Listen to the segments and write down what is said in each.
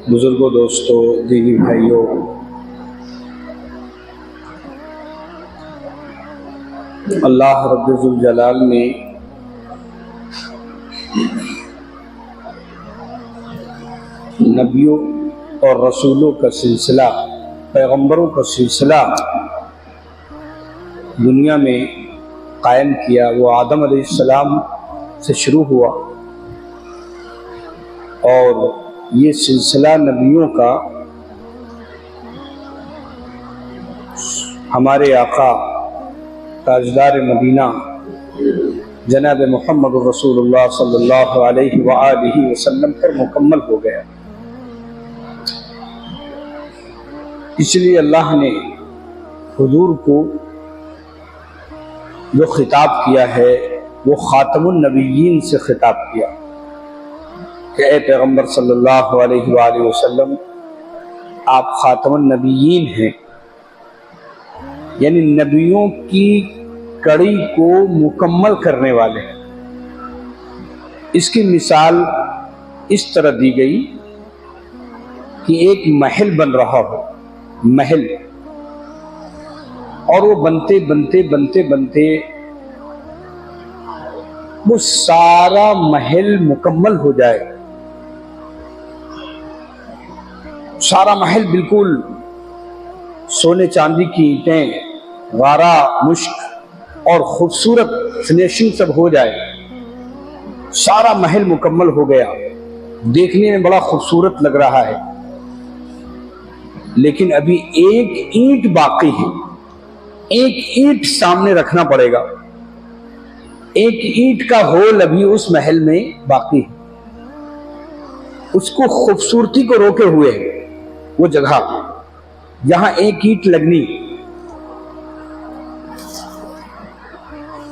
बुजुर्गों, दोस्तों, दीनी भाइयों, अल्लाह रब्बुल जलाल ने नबियों और रसूलों का सिलसिला, पैगंबरों का सिलसिला दुनिया में कायम किया। वो आदम अलैहिस्सलाम से शुरू हुआ और ये सिलसिला नबियों का हमारे आका ताजदार मदीना जनाब मोहम्मद रसूलुल्लाह सल्लल्लाहु अलैहि वआलिहि वसल्लम पर मुकम्मल हो गया। इसलिए अल्लाह ने हुजूर को जो खिताब किया है वो खातमुन नबिय्यीन से खिताब किया कि ए पैगंबर सल्लल्लाहु अलैहि वसल्लम, आप खातमुन नबिय्यीन हैं, यानी नबियों की कड़ी को मुकम्मल करने वाले हैं। इसकी मिसाल इस तरह दी गई कि एक महल बन रहा हो, महल, और वो बनते बनते बनते बनते वो सारा महल मुकम्मल हो जाए, सारा महल बिल्कुल सोने चांदी की ईंटें, गारा, मुश्क और खूबसूरत फिनिशिंग सब हो जाए, सारा महल मुकम्मल हो गया, देखने में बड़ा खूबसूरत लग रहा है, लेकिन अभी एक ईंट बाकी है। एक ईंट सामने रखना पड़ेगा, एक ईंट का होल अभी उस महल में बाकी है, उसको खूबसूरती को रोके हुए है। वो जगह जहां एक ईंट लगनी,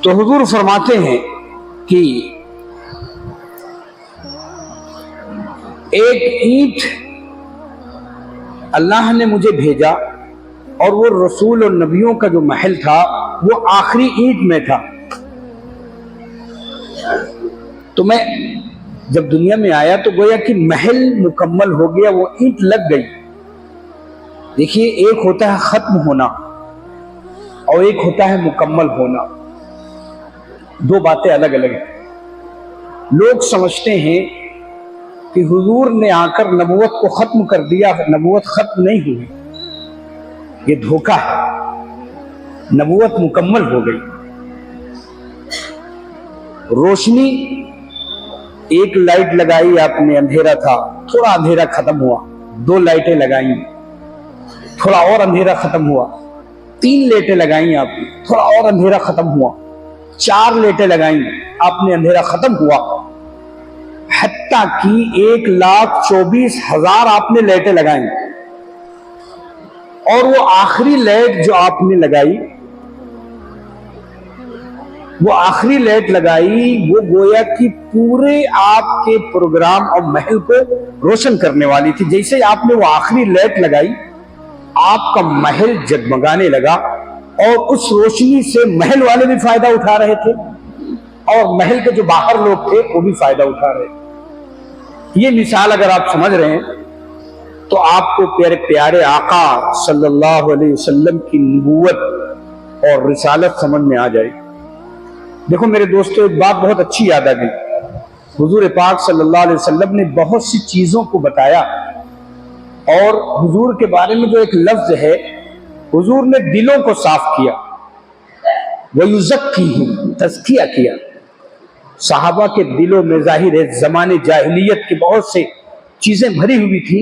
तो हुजूर फरमाते हैं कि एक ईंट अल्लाह ने मुझे भेजा और वो रसूल और नबियों का जो महल था वो आखिरी ईंट में था। तो मैं जब दुनिया में आया तो गोया कि महल मुकम्मल हो गया, वो ईंट लग गई। देखिए, एक होता है खत्म होना और एक होता है मुकम्मल होना, दो बातें अलग अलग हैं। लोग समझते हैं कि हुजूर ने आकर नबूवत को खत्म कर दिया, नबूवत खत्म नहीं हुई, ये धोखा है। नबूवत मुकम्मल हो गई। रोशनी, एक लाइट लगाई आपने, अंधेरा था, थोड़ा अंधेरा खत्म हुआ, दो लाइटें लगाई, थोड़ा और अंधेरा खत्म हुआ, तीन लाइटें लगाई आपने, थोड़ा और अंधेरा खत्म हुआ, चार लाइटें लगाई आपने, अंधेरा खत्म हुआ, हत्ता कि 1,24,000 आपने लाइटें लगाई, और वो आखिरी लाइट जो आपने लगाई, वो आखिरी लाइट लगाई, वो गोया कि पूरे आपके प्रोग्राम और महल को रोशन करने वाली थी। जैसे आपने वो आखिरी लाइट लगाई, आपका महल जगमगाने लगा और उस रोशनी से महल वाले भी फायदा उठा रहे थे और महल के जो बाहर लोग थे वो भी फायदा उठा रहे। ये मिसाल अगर आप समझ रहे हैं तो आपको प्यारे प्यारे आका सल्लल्लाहु अलैहि वसल्लम की नबूवत और रिसालत समझ में आ जाएगी। देखो मेरे दोस्तों, एक बात बहुत अच्छी याद आ गई। हुजूर पाक सल्लल्लाहु अलैहि वसल्लम ने बहुत सी चीजों को बताया और हुजूर के बारे में जो एक लफ्ज है, हुजूर ने दिलों को साफ किया, वयुज़क्कीहिम, तज़किया किया। सहाबा के दिलों में जाहिर है ज़माने जाहिलियत की बहुत से चीजें भरी हुई थी।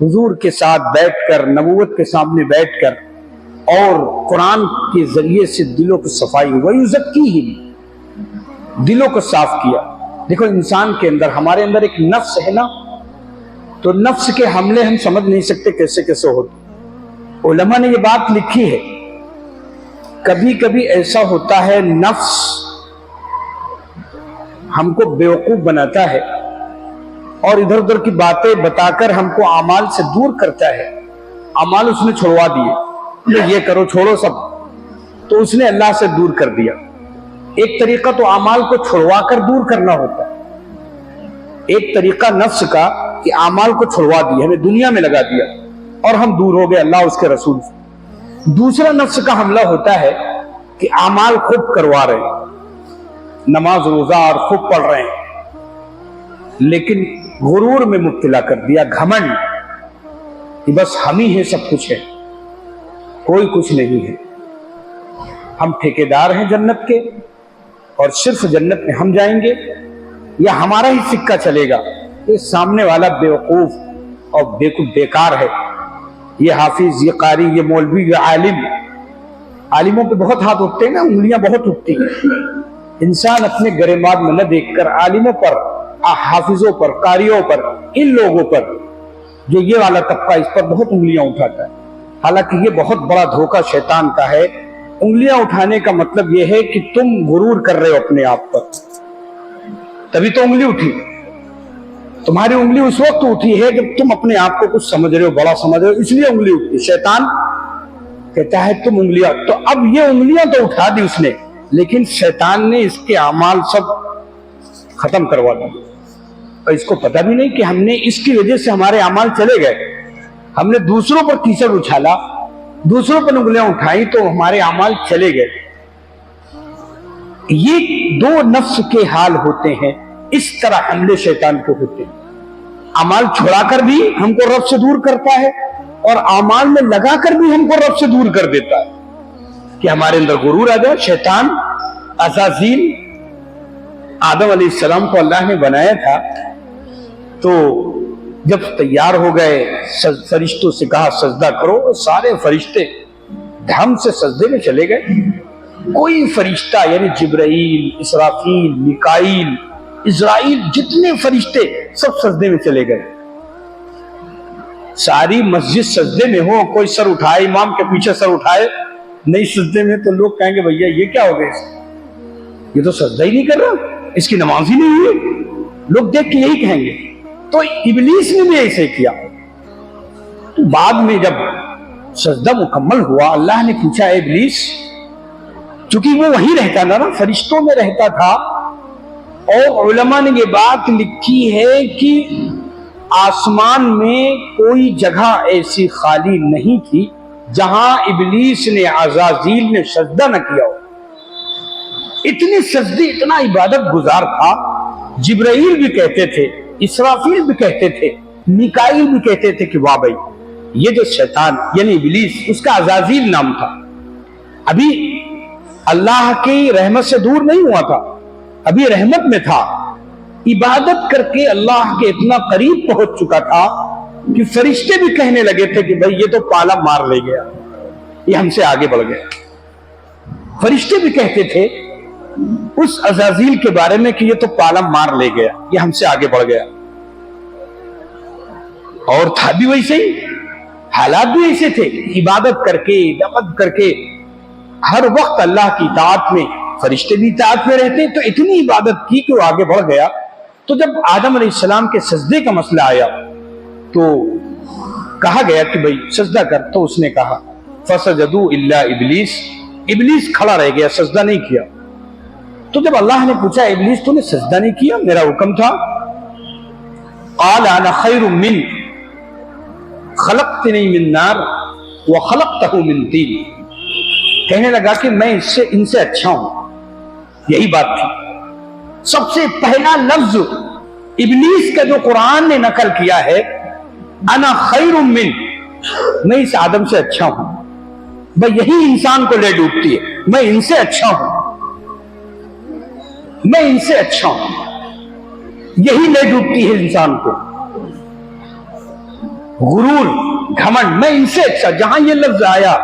हुजूर के साथ बैठकर, नबूवत के सामने बैठकर और कुरान के जरिए से दिलों की सफाई हुई, वयुज़क्कीहिम, दिलों को साफ किया। देखो, इंसान के अंदर, हमारे अंदर एक नफ्स है ना, तो नफ्स के हमले हम समझ नहीं सकते कैसे कैसे होते। उलमा ने ये बात लिखी है, कभी कभी ऐसा होता है नफ्स हमको बेवकूफ बनाता है और इधर उधर की बातें बताकर हमको अमाल से दूर करता है। अमाल उसने छुड़वा दिए, ये करो छोड़ो सब, तो उसने अल्लाह से दूर कर दिया। एक तरीका तो अमाल को छुड़वा कर दूर करना होता है, एक तरीका नफ्स का कि आमाल को छुड़वा दिया, हमें दुनिया में लगा दिया और हम दूर हो गए अल्लाह उसके रसूल से। दूसरा नफ्स का हमला होता है कि आमाल खूब करवा रहे हैं, नमाज रोजा और खूब पढ़ रहे हैं, लेकिन गुरूर में मुब्तला कर दिया, घमंड कि बस हम ही हैं, सब कुछ है, कोई कुछ नहीं है, हम ठेकेदार हैं जन्नत के और सिर्फ जन्नत में हम जाएंगे या हमारा ही सिक्का चलेगा। ये सामने वाला बेवकूफ और बेकार है, ये हाफिज, ये कारी, ये मौलवी, ये आलिम। आलिमों पे बहुत हाथ उठते हैं ना, उंगलियां बहुत उठती हैं। इंसान अपने गरेमाद में न देखकर आलिमों पर, हाफिजों पर, कारियों पर, इन लोगों पर, जो ये वाला तबका, इस पर बहुत उंगलियां उठाता है। हालांकि ये बहुत बड़ा धोखा शैतान का है। उंगलियां उठाने का मतलब यह है कि तुम गुरूर कर रहे हो अपने आप पर, तभी तो उंगली उठी। तुम्हारी उंगली उस वक्त उठी है जब तुम अपने आप को कुछ समझ रहे हो, बड़ा समझ रहे हो, इसलिए उंगली उठी। शैतान कहता है तुम उंगलियां, तो अब ये उंगलियां तो उठा दी उसने, लेकिन शैतान ने इसके अमाल सब खत्म करवा दिए और इसको पता भी नहीं कि हमने इसकी वजह से हमारे अमाल चले गए। हमने दूसरों पर कीचड़ उछाला, दूसरों पर उंगलियां उठाई तो हमारे अमाल चले गए। ये दो नफ्स के हाल होते हैं, इस तरह हमले शैतान को होते हैं। अमाल छुड़ाकर भी हमको रब से दूर करता है और अमाल में लगाकर भी हमको रब से दूर कर देता है कि हमारे अंदर गुरूर आ जाए। शैतान, अज़ाज़ील, आदम अलैहिस्सलाम को अल्लाह ने बनाया था, तो जब तैयार हो गए फरिश्तों से कहा सजदा करो, सारे फरिश्ते धम से सजदे में चले गए। कोई फरिश्ता यानी जिब्राइल, इसराफील, मिकाईल, इज़राइल, जितने फरिश्ते सब सजदे में चले गए। सारी मस्जिद सजदे में हो, कोई सर उठाए, इमाम के पीछे सर उठाए नहीं सजदे में, तो लोग कहेंगे भैया ये क्या हो गया, ये तो सजदा ही नहीं कर रहा, इसकी नमाज ही नहीं हुई। लोग देख के यही कहेंगे। तो इब्लीस ने भी ऐसे किया। तो बाद में जब सजदा मुकम्मल हुआ, अल्लाह ने पूछा इब्लीस, चूंकि वो वहीं रहता था ना, फरिश्तों में रहता था, और उलमा ने ये बात लिखी है कि आसमान में कोई जगह ऐसी खाली नहीं थी जहां इब्लीस ने, अज़ाज़ील ने सजदा न किया हो। इतनी सजदे, इतना इबादत गुजार था। जिब्राइल भी कहते थे, इसराफील भी कहते थे, मिकाईल भी कहते थे कि वाह भाई, ये जो शैतान यानी इब्लीस, उसका अज़ाज़ील नाम था, अभी अल्लाह की रहमत से दूर नहीं हुआ था, अभी रहमत में था। इबादत करके अल्लाह के इतना करीब पहुंच चुका था कि फरिश्ते भी कहने लगे थे कि भाई ये तो पाला मार ले गया, ये हमसे आगे बढ़ गया। फरिश्ते भी कहते थे उस अज़ाज़ील के बारे में कि ये तो पाला मार ले गया, ये हमसे आगे बढ़ गया। और था भी वैसे ही, हालात भी ऐसे थे, इबादत करके, इबादत करके, हर वक्त अल्लाह की इताअत में, फरिश्ते भी इताअत में रहते, तो इतनी इबादत की कि वो आगे बढ़ गया। तो जब आदम अलैहिस्सलाम के सजदे का मसला आया तो कहा गया कि भाई सजदा कर, तो उसने कहा फसजदू इल्ला इब्लीस, इब्लीस खड़ा रह गया, सजदा नहीं किया। तो जब अल्लाह ने पूछा इब्लीस तूने सजदा नहीं किया, मेरा हुक्म था, क़ाल अना खैरुम मिन खलक़तनी मिन नार व खलक़तहु मिन तीन, कहने लगा कि मैं इनसे अच्छा हूं। यही बात थी। सबसे पहला लफ्ज इब्लीस का जो कुरान ने नकल किया है, अना खैरुम मिन, मैं इस आदम से अच्छा हूं। भाई यही इंसान को ले डूबती है, मैं इनसे अच्छा हूं, मैं इनसे अच्छा हूं, यही ले डूबती है इंसान को। गुरूर, घमंड, मैं इनसे अच्छा, जहां ये लफ्ज आया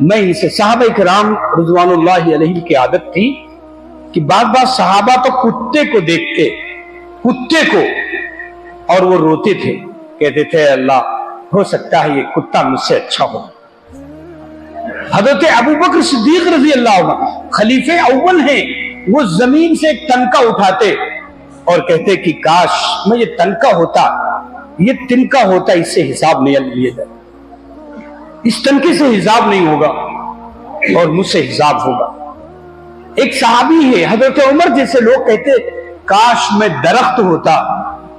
मैं इनसे। सहाबा इकराम रिज़वानुल्लाहि अलैहिम की आदत थी कि बार सहाबा तो कुत्ते को देखते, कुत्ते को, और वो रोते थे, कहते थे अल्लाह हो सकता है ये कुत्ता मुझसे अच्छा हो। हजरत अबू बकर सिद्दीक रज़ी अल्लाह अन्हु खलीफे अव्वल हैं, वो जमीन से एक तनका उठाते और कहते कि काश मैं ये तनका होता, ये तिनका होता, इससे हिसाब नहीं लिया जाए, इस तनके से हिसाब नहीं होगा और मुझसे हिसाब होगा। एक सहाबी है हजरत उमर जैसे लोग कहते کاش میں درخت ہوتا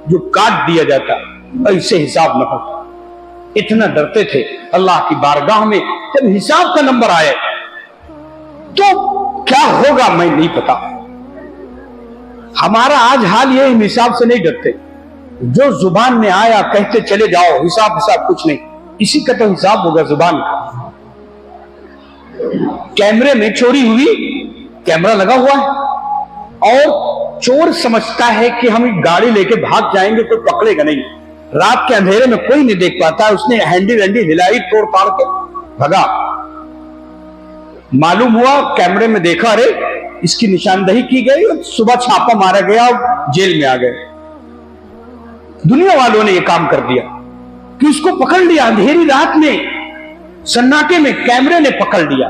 جو کاٹ دیا جاتا ایسے حساب نہ ہوتا. اتنا ڈرتے تھے اللہ کی بارگاہ میں. جب حساب کا نمبر آئے تو کیا ہوگا میں نہیں پتا. ہمارا آج حال یہ ہم حساب سے نہیں ڈرتے. جو زبان میں آیا کہتے چلے جاؤ, حساب کچھ نہیں. اسی کا تو حساب ہوگا زبان کا. کیمرے میں چوری ہوئی, کیمرہ لگا ہوا ہے اور چور سمجھتا ہے کہ ہم گاڑی لے کے بھاگ جائیں گے تو پکڑے گا نہیں. رات کے اندھیرے میں کوئی نہیں دیکھ پاتا, اس نے ہینڈی ہلائی, توڑ پاڑ کے بھگا. معلوم ہوا کیمرے میں دیکھا, ارے اس کی نشاندہی کی گئی, صبح چھاپا مارا گیا اور جیل میں آ گئے. دنیا والوں نے یہ کام کر دیا کہ اس کو پکڑ لیا اندھیری رات میں, سناٹے میں کیمرے نے پکڑ لیا.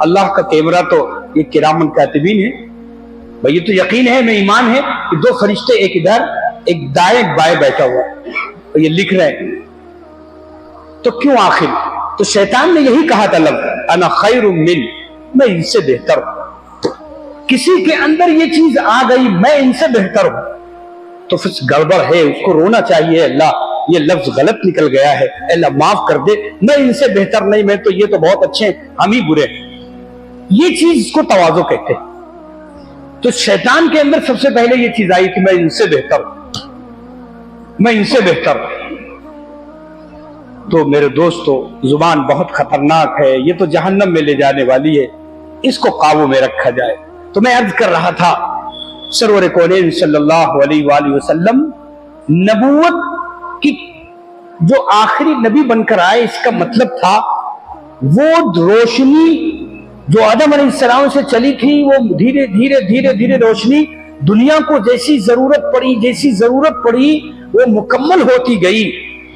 اللہ کا کیمرہ تو یہ کرامن کاتبین ہے بھائی. یہ تو یقین ہے, میں ایمان ہے کہ دو فرشتے ایک ادھر ایک دائیں ایک بائیں بیٹھا ہوا اور یہ لکھ رہے ہیں. تو کیوں آخر تو شیطان نے یہی کہا تھا لفظ انا خیر من, میں ان سے بہتر ہوں. کسی کے اندر یہ چیز آ گئی میں ان سے بہتر ہوں تو پھر گڑبڑ ہے, اس کو رونا چاہیے, اللہ یہ لفظ غلط نکل گیا ہے, اللہ معاف کر دے, میں ان سے بہتر نہیں, میں تو یہ تو بہت اچھے ہیں, ہم ہی برے. یہ چیز اس کو تواضع کہتے ہیں. تو شیطان کے اندر سب سے پہلے یہ چیز آئی کہ میں ان سے بہتر ہوں, میں ان سے بہتر ہوں. تو میرے دوستو زبان بہت خطرناک ہے, یہ تو جہنم میں لے جانے والی ہے, اس کو قابو میں رکھا جائے. تو میں عرض کر رہا تھا سرور کونین صلی اللہ علیہ وآلہ وسلم نبوت کی جو آخری نبی بن کر آئے, اس کا مطلب تھا وہ روشنی جو آدم علیہ السلام سے چلی تھی وہ دھیرے دھیرے دھیرے دھیرے روشنی دنیا کو جیسی ضرورت پڑی وہ مکمل ہوتی گئی.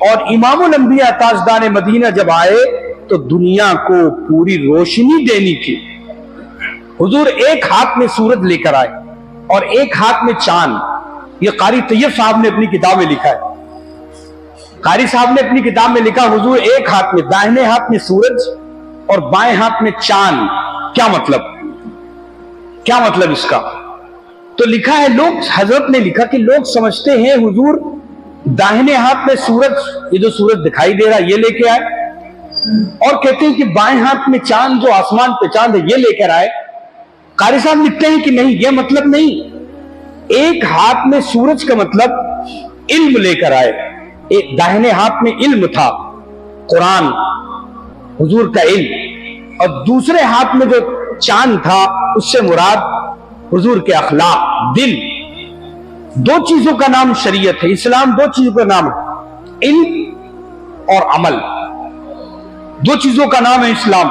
اور امام الانبیاء تاجدار مدینہ جب آئے تو دنیا کو پوری روشنی دینی تھی. حضور ایک ہاتھ میں سورج لے کر آئے اور ایک ہاتھ میں چاند. یہ قاری طیب صاحب نے اپنی کتاب میں لکھا ہے, قاری صاحب نے اپنی کتاب میں لکھا حضور ایک ہاتھ میں, داہنے ہاتھ میں سورج اور بائیں ہاتھ میں چاند. کیا مطلب اس کا؟ تو لکھا ہے لوگ, حضرت نے لکھا کہ لوگ سمجھتے ہیں حضور داہنے ہاتھ میں سورج, یہ جو سورج دکھائی دے رہا یہ لے کے آئے, اور کہتے ہیں کہ بائیں ہاتھ میں چاند جو آسمان پہ چاند ہے یہ لے کر آئے. قاری صاحب لکھتے ہیں کہ نہیں, یہ مطلب نہیں. ایک ہاتھ میں سورج کا مطلب علم لے کر آئے, ایک داہنے ہاتھ میں علم تھا, قرآن حضور کا علم, اور دوسرے ہاتھ میں جو چاند تھا اس سے مراد حضور کے اخلاق, دل. دو چیزوں کا نام شریعت ہے, اسلام دو چیزوں کا نام ہے, علم اور عمل. دو چیزوں کا نام ہے اسلام,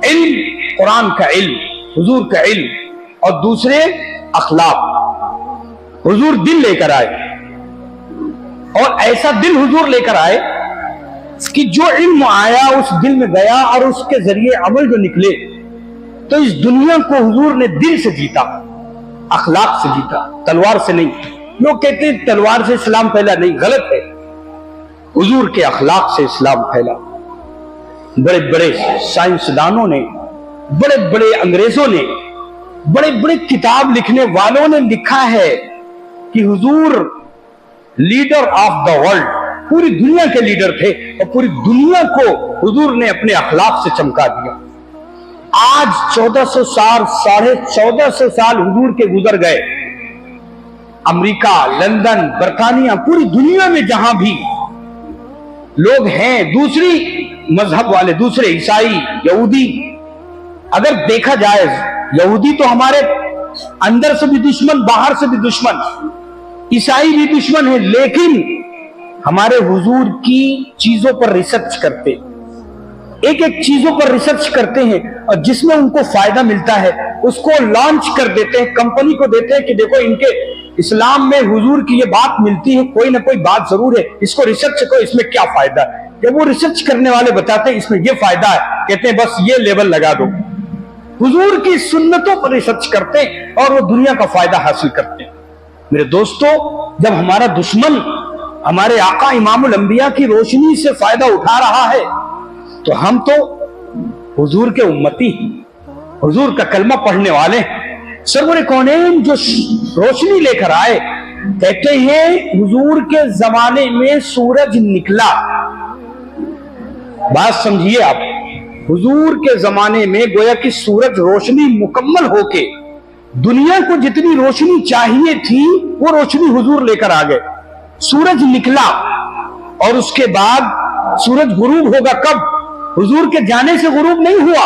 علم, قرآن کا علم, حضور کا علم, اور دوسرے اخلاق. حضور دل لے کر آئے, اور ایسا دل حضور لے کر آئے کہ جو علم آیا اس دل میں گیا اور اس کے ذریعے عمل جو نکلے. تو اس دنیا کو حضور نے دل سے جیتا, اخلاق سے جیتا, تلوار سے نہیں. لوگ کہتے ہیں تلوار سے اسلام پھیلا, نہیں, غلط ہے. حضور کے اخلاق سے اسلام پھیلا. بڑے بڑے سائنسدانوں نے, بڑے بڑے انگریزوں نے, بڑے بڑے کتاب لکھنے والوں نے لکھا ہے کہ حضور لیڈر آف دا ورلڈ, پوری دنیا کے لیڈر تھے, اور پوری دنیا کو حضور نے اپنے اخلاق سے چمکا دیا. آج 1400 سال, 1450 سال حضور کے گزر گئے. امریکہ, لندن, برطانیہ, پوری دنیا میں جہاں بھی لوگ ہیں دوسری مذہب والے, دوسرے عیسائی, یہودی, اگر دیکھا جائے یہودی تو ہمارے اندر سے بھی دشمن, باہر سے بھی دشمن, عیسائی بھی دشمن ہے, لیکن ہمارے حضور کی چیزوں پر ریسرچ کرتے, ایک ایک چیزوں پر ریسرچ کرتے ہیں, اور جس میں ان کو فائدہ ملتا ہے اس کو لانچ کر دیتے ہیں, کمپنی کو دیتے ہیں کہ دیکھو ان کے اسلام میں حضور کی یہ بات ملتی ہے, کوئی نہ کوئی بات ضرور ہے, اس کو ریسرچ کرو, اس میں کیا فائدہ ہے. جب وہ ریسرچ کرنے والے بتاتے ہیں اس میں یہ فائدہ ہے, کہتے ہیں بس یہ لیبل لگا دو. حضور کی سنتوں پر ریسرچ کرتے ہیں اور وہ دنیا کا فائدہ حاصل کرتے ہیں. میرے دوستو, جب ہمارا دشمن ہمارے آقا امام الانبیاء کی روشنی سے فائدہ اٹھا رہا ہے تو ہم تو حضور کے امتی, حضور کا کلمہ پڑھنے والے, सरवर कौनैन जो रोशनी लेकर आए, कहते हैं हुजूर के जमाने में सूरज निकला। बात समझिए आप, हुजूर के जमाने में गोया कि सूरज रोशनी मुकम्मल होके दुनिया को जितनी रोशनी चाहिए थी वो रोशनी हुजूर लेकर आ गए। सूरज निकला और उसके बाद सूरज गुरूब होगा कब? हुजूर के जाने से गुरूब नहीं हुआ,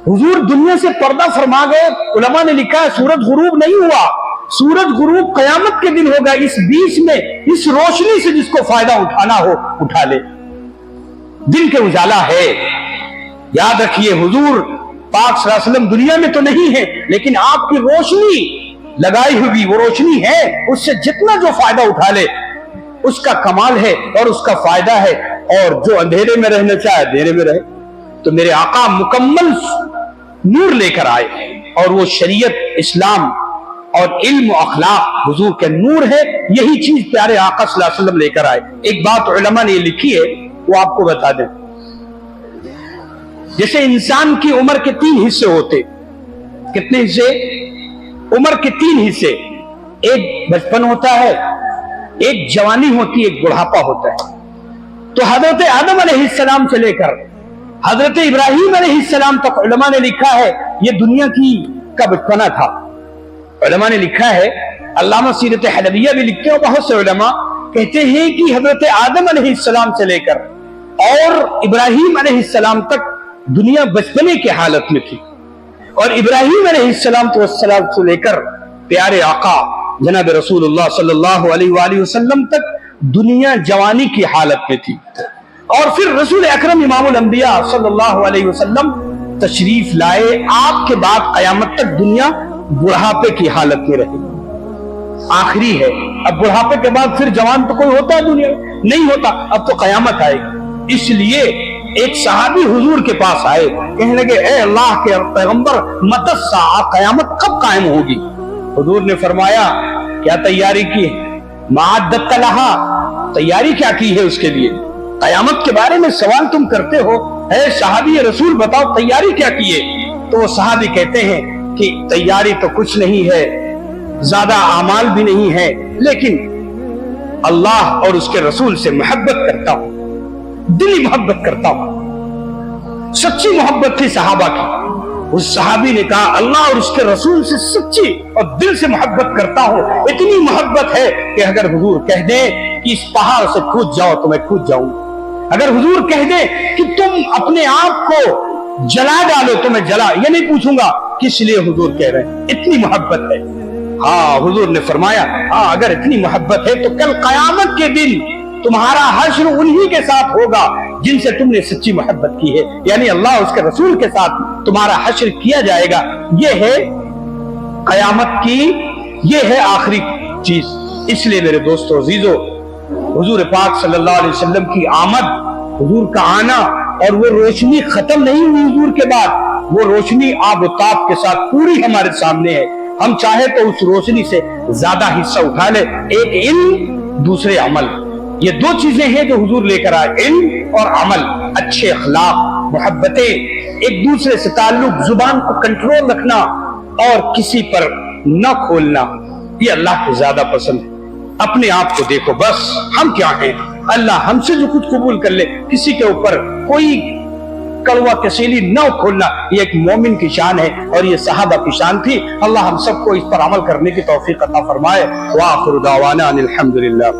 हुजूर दुनिया से पर्दा फरमा गए। उलमा ने लिखा है सूरज गुरूब नहीं हुआ, सूरज गुरूब कयामत के दिन होगा। इस बीच में इस रोशनी से जिसको फायदा उठाना हो उठा ले। दिन के उजाला है, याद रखिए हुजूर पाक सल्लल्लाहु अलैहि वसल्लम दुनिया में तो नहीं है, लेकिन आपकी रोशनी लगाई हुई वो रोशनी है, उससे जितना जो फायदा उठा ले उसका कमाल है और उसका फायदा है। और जो अंधेरे में रहना चाहे अंधेरे में रहे। तो मेरे आका मुकम्मल नूर लेकर आए और वो शरीयत, इस्लाम और इल्म अखलाक हुजूर के नूर है। यही चीज प्यारे आका सल्लल्लाहु अलैहि वसल्लम लेकर आए। एक बात उलमा ने लिखी है वो आपको बता दें। जैसे इंसान की उम्र के 3 हिस्से होते, कितने हिस्से? उम्र के 3 हिस्से। एक बचपन होता है, एक जवानी होती है, एक बुढ़ापा होता है। तो हजरत आदम अलैहिस्सलाम से लेकर हजरत इब्राहीम अलैहिस्सलाम तक उलमा ने लिखा है ये दुनिया का बचपना था। उलमा ने लिखा है, अल्लामा सीरत हलविया भी लिखते हैं, बहुत से उलमा कहते हैं कि हजरत आदम अलैहिस्सलाम से लेकर और इब्राहीम अलैहिस्सलाम तक दुनिया बचपने की हालत में थी, और इब्राहीम अलैहिस्सलाम से लेकर प्यारे आका जनाब रसूलुल्लाह सल्लल्लाहु अलैहि वसल्लम तक दुनिया जवानी की हालत में थी। और फिर रसूल अकरम इमामुल अंबिया सल्लल्लाहु अलैहि वसल्लम तशरीफ लाए। आपके बाद कयामत तक दुनिया बुढ़ापे की हालत में रही, आखिरी है। अब बुढ़ापे के बाद फिर जवान तो कोई होता है दुनिया में? नहीं होता। अब तो कयामत आएगी। इसलिए एक सहाबी हुजूर के पास आए, कहने लगे ए अल्लाह के पैगंबर, मतस्सा कयामत कब कायम होगी? हुजूर ने फरमाया क्या तैयारी की है? माद्दत लहा, तैयारी क्या की है उसके लिए? कयामत के बारे में सवाल तुम करते हो, है सहाबी रसूल बताओ तैयारी क्या की है? तो वो सहाबी कहते हैं कि तैयारी तो कुछ नहीं है, ज्यादा आमाल भी नहीं है, लेकिन अल्लाह और उसके रसूल से मोहब्बत करता हूं, दिली मोहब्बत करता हूं। सच्ची मोहब्बत थी सहाबा की। उस सहाबी ने कहा अल्लाह और उसके रसूल से सच्ची और दिल से मोहब्बत करता हूं। इतनी मोहब्बत है कि अगर हुजूर कह दे कि इस पहाड़ से कूद जाओ तो मैं कूद जाऊंगा, अगर हुजूर कह दे कि तुम अपने आप को जला डालो तो मैं जला, ये नहीं पूछूंगा किस लिए हुजूर कह रहे हैं, इतनी मोहब्बत है। हाँ, हुजूर ने फरमाया हाँ अगर इतनी मोहब्बत है तो कल कयामत के दिन तुम्हारा हश्र उन्हीं के साथ होगा जिनसे तुमने सच्ची मोहब्बत की है, यानी अल्लाह उसके रसूल के साथ तुम्हारा हश्र किया जाएगा। ये है कयामत की, ये है आखिरी चीज। इसलिए मेरे दोस्तों अजीजों, हुजूर पाक सल्लल्लाहु अलैहि वसल्लम की आमद, हुजूर का आना, और वो रोशनी खत्म नहीं हुई हुजूर के बाद, वो रोशनी आब-ओ-ताब के साथ पूरी हमारे सामने है। हम चाहे तो उस रोशनी से ज्यादा हिस्सा उठा ले। एक इल्म, दूसरे अमल, ये 2 चीजें हैं जो हुजूर लेकर आए, इल्म और अमल। अच्छे अखलाक, मोहब्बतें, एक दूसरे से ताल्लुक, जुबान को कंट्रोल रखना और किसी पर न खोलना, ये अल्लाह को ज्यादा पसंद है। अपने आप को देखो, बस हम क्या हैं, अल्लाह हमसे जो कुछ कबूल कर ले, किसी के ऊपर कोई कड़वा कसीली न खोलना, ये एक मोमिन की शान है और ये सहाबा की शान थी। अल्लाह हम सबको इस पर अमल करने की तौफीक अता फरमाए। व आखिरु दावाना अनिल हम्दुलिल्लाह।